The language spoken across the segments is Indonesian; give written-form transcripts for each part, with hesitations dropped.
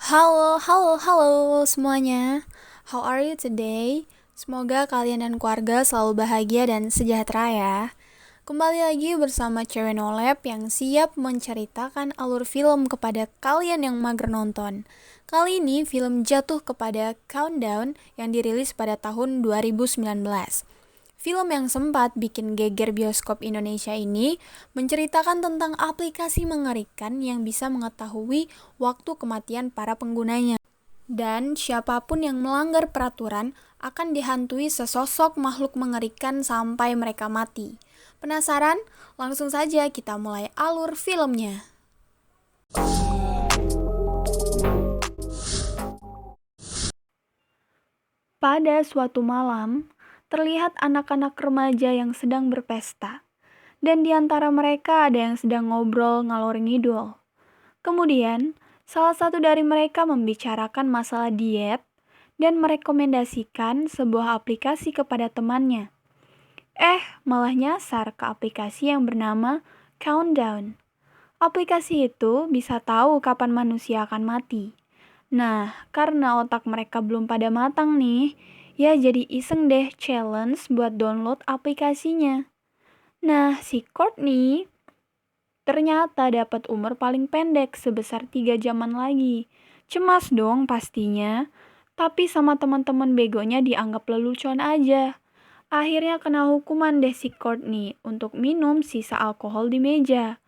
Halo, halo, halo semuanya. How are you today? Semoga kalian dan keluarga selalu bahagia dan sejahtera ya. Kembali lagi bersama Cewek Nolep yang siap menceritakan alur film kepada kalian yang mager nonton. Kali ini film jatuh kepada Countdown yang dirilis pada tahun 2019. Film yang sempat bikin geger bioskop Indonesia ini menceritakan tentang aplikasi mengerikan yang bisa mengetahui waktu kematian para penggunanya. Dan siapapun yang melanggar peraturan akan dihantui sesosok makhluk mengerikan sampai mereka mati. Penasaran? Langsung saja kita mulai alur filmnya. Pada suatu malam, terlihat anak-anak remaja yang sedang berpesta. Dan di antara mereka ada yang sedang ngobrol ngalor ngidul. Kemudian, salah satu dari mereka membicarakan masalah diet dan merekomendasikan sebuah aplikasi kepada temannya. Malah nyasar ke aplikasi yang bernama Countdown. Aplikasi itu bisa tahu kapan manusia akan mati. Nah, karena otak mereka belum pada matang nih, ya jadi iseng deh challenge buat download aplikasinya. Nah, si Courtney ternyata dapat umur paling pendek sebesar 3 jaman lagi. Cemas dong pastinya, tapi sama teman-teman begonya dianggap lelucon aja. Akhirnya kena hukuman deh si Courtney untuk minum sisa alkohol di meja.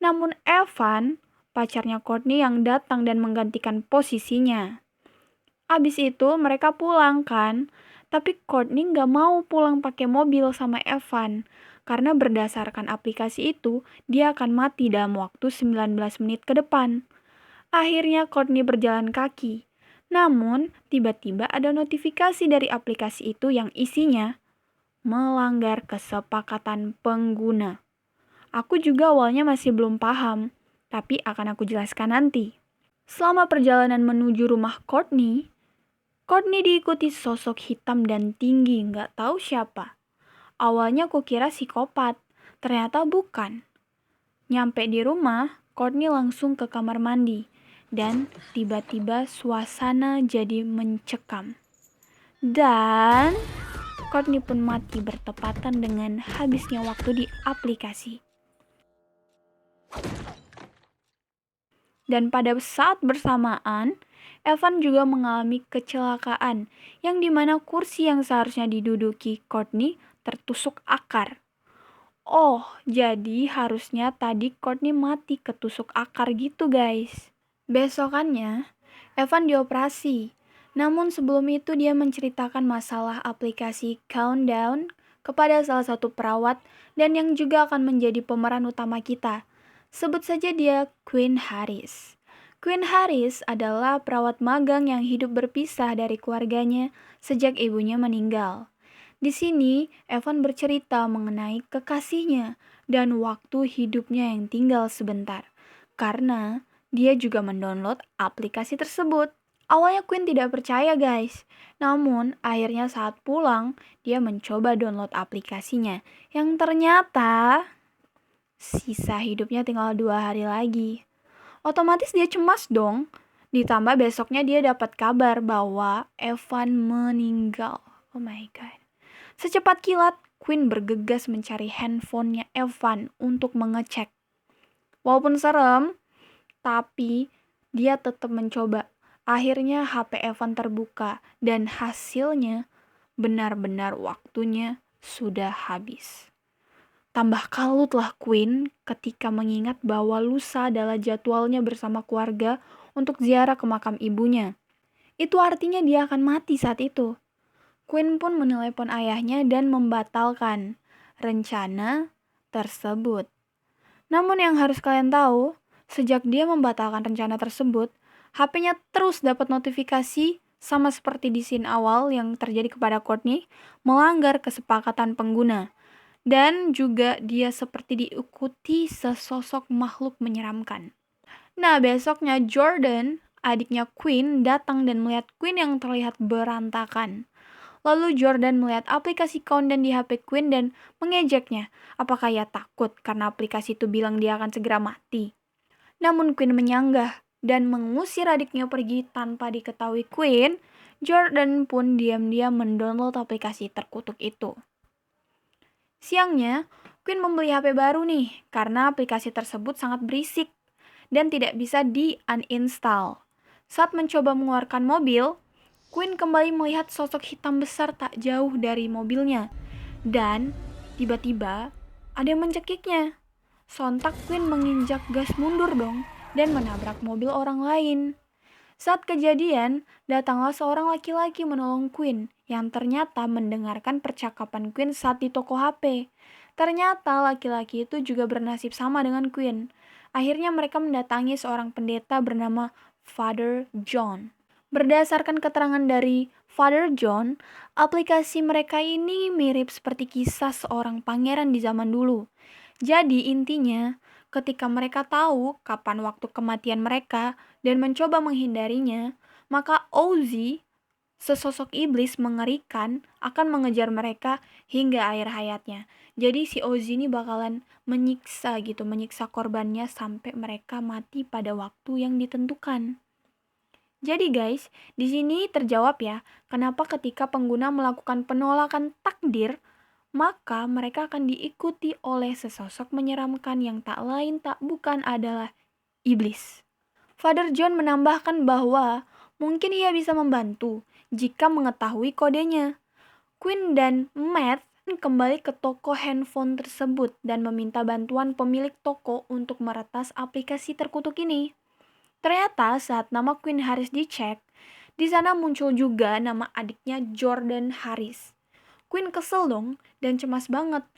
Namun Evan, pacarnya Courtney yang datang dan menggantikan posisinya. Abis itu mereka pulang kan, tapi Courtney nggak mau pulang pakai mobil sama Evan. Karena berdasarkan aplikasi itu, dia akan mati dalam waktu 19 menit ke depan. Akhirnya Courtney berjalan kaki. Namun, tiba-tiba ada notifikasi dari aplikasi itu yang isinya melanggar kesepakatan pengguna. Aku juga awalnya masih belum paham, tapi akan aku jelaskan nanti. Selama perjalanan menuju rumah Courtney diikuti sosok hitam dan tinggi, nggak tahu siapa. Awalnya kukira psikopat, ternyata bukan. Nyampe di rumah, Courtney langsung ke kamar mandi. Dan tiba-tiba suasana jadi mencekam. Dan Courtney pun mati bertepatan dengan habisnya waktu di aplikasi. Dan pada saat bersamaan, Evan juga mengalami kecelakaan yang dimana kursi yang seharusnya diduduki Courtney tertusuk akar. Jadi harusnya tadi Courtney mati ketusuk akar gitu guys. Besokannya, Evan dioperasi. Namun sebelum itu dia menceritakan masalah aplikasi Countdown kepada salah satu perawat dan yang juga akan menjadi pemeran utama kita. Sebut saja dia Queen Harris. Queen Harris adalah perawat magang yang hidup berpisah dari keluarganya sejak ibunya meninggal. Di sini, Evan bercerita mengenai kekasihnya dan waktu hidupnya yang tinggal sebentar. Karena dia juga mendownload aplikasi tersebut. Awalnya Queen tidak percaya guys. Namun, akhirnya saat pulang, dia mencoba download aplikasinya. Yang ternyata, sisa hidupnya tinggal 2 hari lagi. Otomatis dia cemas dong. Ditambah besoknya dia dapat kabar bahwa Evan meninggal. Oh my god. Secepat kilat, Queen bergegas mencari handphonenya Evan untuk mengecek. Walaupun serem, tapi dia tetap mencoba. Akhirnya HP Evan terbuka dan hasilnya benar-benar waktunya sudah habis. Tambah kalutlah Queen ketika mengingat bahwa lusa adalah jadwalnya bersama keluarga untuk ziarah ke makam ibunya. Itu artinya dia akan mati saat itu. Queen pun menelepon ayahnya dan membatalkan rencana tersebut. Namun yang harus kalian tahu, sejak dia membatalkan rencana tersebut, HP-nya terus dapat notifikasi sama seperti di scene awal yang terjadi kepada Courtney, melanggar kesepakatan pengguna. Dan juga dia seperti diikuti sesosok makhluk menyeramkan. Nah, besoknya Jordan, adiknya Queen, datang dan melihat Queen yang terlihat berantakan. Lalu Jordan melihat aplikasi Countdown di HP Queen dan mengejeknya. Apakah ia takut karena aplikasi itu bilang dia akan segera mati? Namun Queen menyanggah dan mengusir adiknya pergi tanpa diketahui Quinn, Jordan pun diam-diam mendownload aplikasi terkutuk itu. Siangnya, Quinn membeli HP baru nih karena aplikasi tersebut sangat berisik dan tidak bisa di-uninstall. Saat mencoba mengeluarkan mobil, Quinn kembali melihat sosok hitam besar tak jauh dari mobilnya. Dan tiba-tiba ada yang mencekiknya. Sontak Quinn menginjak gas mundur dong dan menabrak mobil orang lain. Saat kejadian, datanglah seorang laki-laki menolong Quinn yang ternyata mendengarkan percakapan Quinn saat di toko HP. Ternyata laki-laki itu juga bernasib sama dengan Quinn. Akhirnya mereka mendatangi seorang pendeta bernama Father John. Berdasarkan keterangan dari Father John, aplikasi mereka ini mirip seperti kisah seorang pangeran di zaman dulu. Jadi intinya, ketika mereka tahu kapan waktu kematian mereka dan mencoba menghindarinya, maka Ozzy, sesosok iblis mengerikan, akan mengejar mereka hingga akhir hayatnya. Jadi si Ozzy ini bakalan menyiksa korbannya sampai mereka mati pada waktu yang ditentukan. Jadi guys, di sini terjawab ya, kenapa ketika pengguna melakukan penolakan takdir, maka mereka akan diikuti oleh sesosok menyeramkan yang tak lain tak bukan adalah iblis. Father John menambahkan bahwa mungkin ia bisa membantu jika mengetahui kodenya. Quinn dan Matt kembali ke toko handphone tersebut dan meminta bantuan pemilik toko untuk meretas aplikasi terkutuk ini. Ternyata saat nama Quinn Harris dicek, di sana muncul juga nama adiknya Jordan Harris. Quinn kesel dong dan cemas banget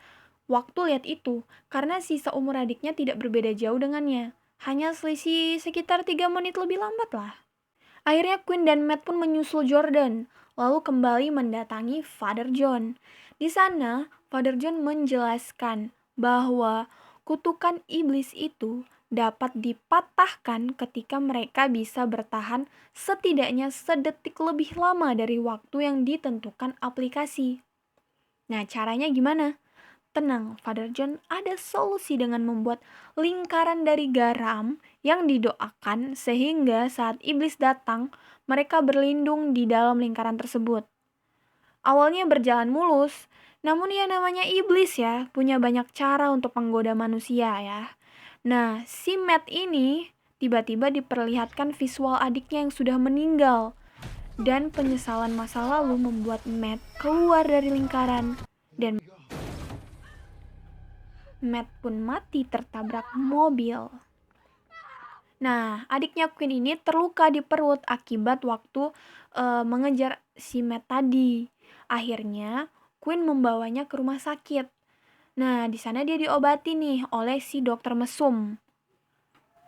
waktu lihat itu karena si seumur adiknya tidak berbeda jauh dengannya. Hanya selisih sekitar 3 menit lebih lambat lah. Akhirnya Quinn dan Matt pun menyusul Jordan, lalu kembali mendatangi Father John. Di sana, Father John menjelaskan bahwa kutukan iblis itu dapat dipatahkan ketika mereka bisa bertahan setidaknya sedetik lebih lama dari waktu yang ditentukan aplikasi. Nah, caranya gimana? Tenang, Father John ada solusi dengan membuat lingkaran dari garam yang didoakan sehingga saat iblis datang, mereka berlindung di dalam lingkaran tersebut. Awalnya berjalan mulus, namun ya namanya iblis ya, punya banyak cara untuk menggoda manusia ya. Nah, si Matt ini tiba-tiba diperlihatkan visual adiknya yang sudah meninggal. Dan penyesalan masa lalu membuat Matt keluar dari lingkaran. Dan Matt pun mati tertabrak mobil. Nah, adiknya Quinn ini terluka di perut akibat waktu mengejar si Matt tadi. Akhirnya, Quinn membawanya ke rumah sakit. Nah, di sana dia diobati nih oleh si dokter mesum.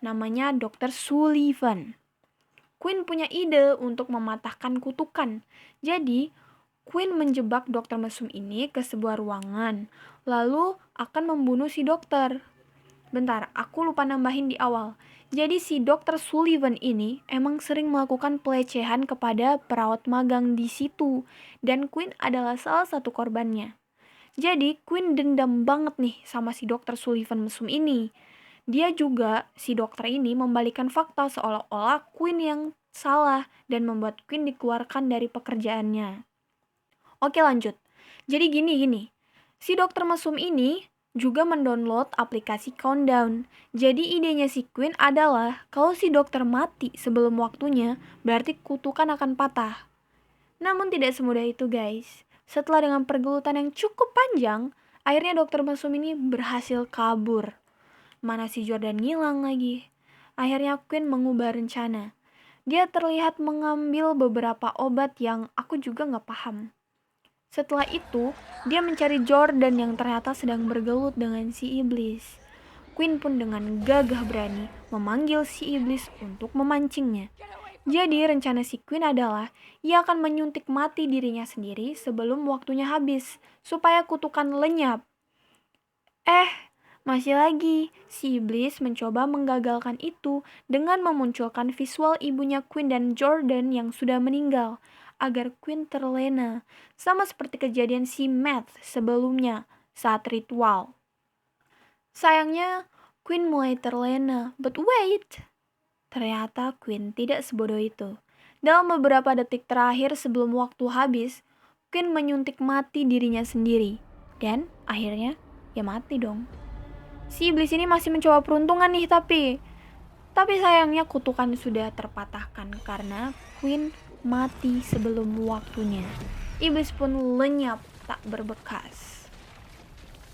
Namanya Dr. Sullivan. Quinn punya ide untuk mematahkan kutukan. Jadi, Quinn menjebak dokter mesum ini ke sebuah ruangan, lalu akan membunuh si dokter. Bentar, aku lupa nambahin di awal. Jadi si dokter Sullivan ini emang sering melakukan pelecehan kepada perawat magang di situ, dan Quinn adalah salah satu korbannya. Jadi Quinn dendam banget nih sama si dokter Sullivan mesum ini. Dia juga, si dokter ini membalikan fakta seolah-olah Quinn yang salah dan membuat Quinn dikeluarkan dari pekerjaannya. Oke lanjut. Jadi gini. Si dokter mesum ini juga mendownload aplikasi Countdown. Jadi idenya si Quinn adalah kalau si dokter mati sebelum waktunya, berarti kutukan akan patah. Namun tidak semudah itu guys. Setelah dengan pergelutan yang cukup panjang, akhirnya dokter mesum ini berhasil kabur. Mana si Jordan ngilang lagi. Akhirnya Quinn mengubah rencana. Dia terlihat mengambil beberapa obat yang aku juga gak paham. Setelah itu, dia mencari Jordan yang ternyata sedang bergelut dengan si iblis. Quinn pun dengan gagah berani memanggil si iblis untuk memancingnya. Jadi rencana si Quinn adalah ia akan menyuntik mati dirinya sendiri sebelum waktunya habis, supaya kutukan lenyap. Masih lagi, si iblis mencoba menggagalkan itu dengan memunculkan visual ibunya Quinn dan Jordan yang sudah meninggal, agar Quinn terlena, sama seperti kejadian si Matt sebelumnya saat ritual. Sayangnya, Quinn mulai terlena, but wait! Ternyata Queen tidak sebodoh itu. Dalam beberapa detik terakhir sebelum waktu habis, Queen menyuntik mati dirinya sendiri. Dan akhirnya, ya mati dong. Si iblis ini masih mencoba peruntungan nih Tapi sayangnya kutukan sudah terpatahkan karena Queen mati sebelum waktunya. Iblis pun lenyap tak berbekas.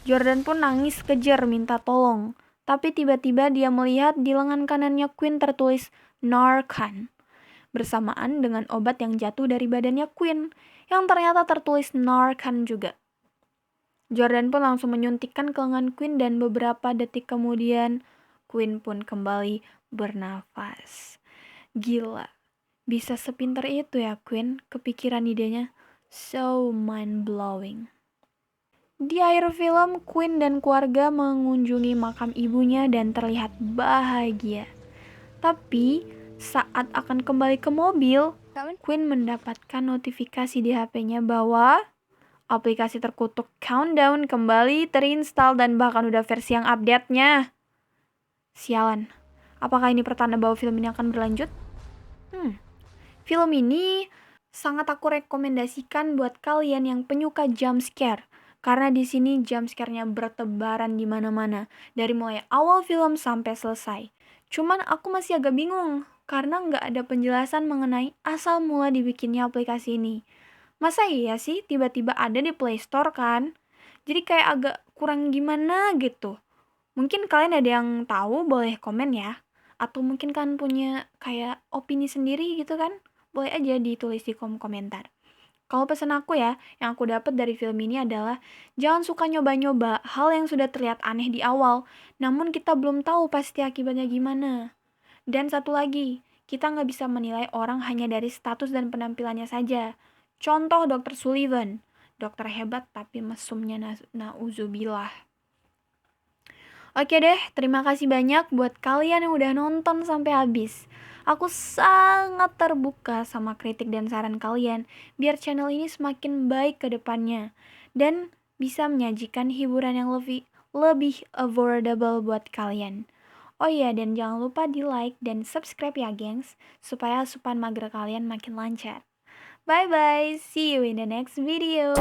Jordan pun nangis kejar minta tolong. Tapi tiba-tiba dia melihat di lengan kanannya Queen tertulis Narcan. Bersamaan dengan obat yang jatuh dari badannya Queen, yang ternyata tertulis Narcan juga. Jordan pun langsung menyuntikkan ke lengan Queen dan beberapa detik kemudian Queen pun kembali bernafas. Gila, bisa sepinter itu ya Queen, kepikiran idenya. So mind-blowing. Di akhir film, Queen dan keluarga mengunjungi makam ibunya dan terlihat bahagia. Tapi, saat akan kembali ke mobil, Queen mendapatkan notifikasi di HP-nya bahwa aplikasi terkutuk Countdown kembali terinstall dan bahkan udah versi yang update-nya. Sialan, apakah ini pertanda bahwa film ini akan berlanjut? Film ini sangat aku rekomendasikan buat kalian yang penyuka jump scare. Karena di sini jump scare-nya bertebaran di mana-mana, dari mulai awal film sampai selesai. Cuman aku masih agak bingung, karena nggak ada penjelasan mengenai asal mula dibikinnya aplikasi ini. Masa iya sih tiba-tiba ada di Play Store kan? Jadi kayak agak kurang gimana gitu. Mungkin kalian ada yang tahu, boleh komen ya. Atau mungkin kalian punya kayak opini sendiri gitu kan? Boleh aja ditulis di kolom komentar. Kalau pesan aku ya, yang aku dapat dari film ini adalah jangan suka nyoba-nyoba hal yang sudah terlihat aneh di awal, namun kita belum tahu pasti akibatnya gimana. Dan satu lagi, kita nggak bisa menilai orang hanya dari status dan penampilannya saja. Contoh Dr. Sullivan, dokter hebat tapi mesumnya nauzubillah. Oke deh, terima kasih banyak buat kalian yang udah nonton sampai habis. Aku sangat terbuka sama kritik dan saran kalian, biar channel ini semakin baik ke depannya. Dan bisa menyajikan hiburan yang lebih affordable buat kalian. Oh iya, dan jangan lupa di like dan subscribe ya gengs, supaya asupan mager kalian makin lancar. Bye bye, see you in the next video.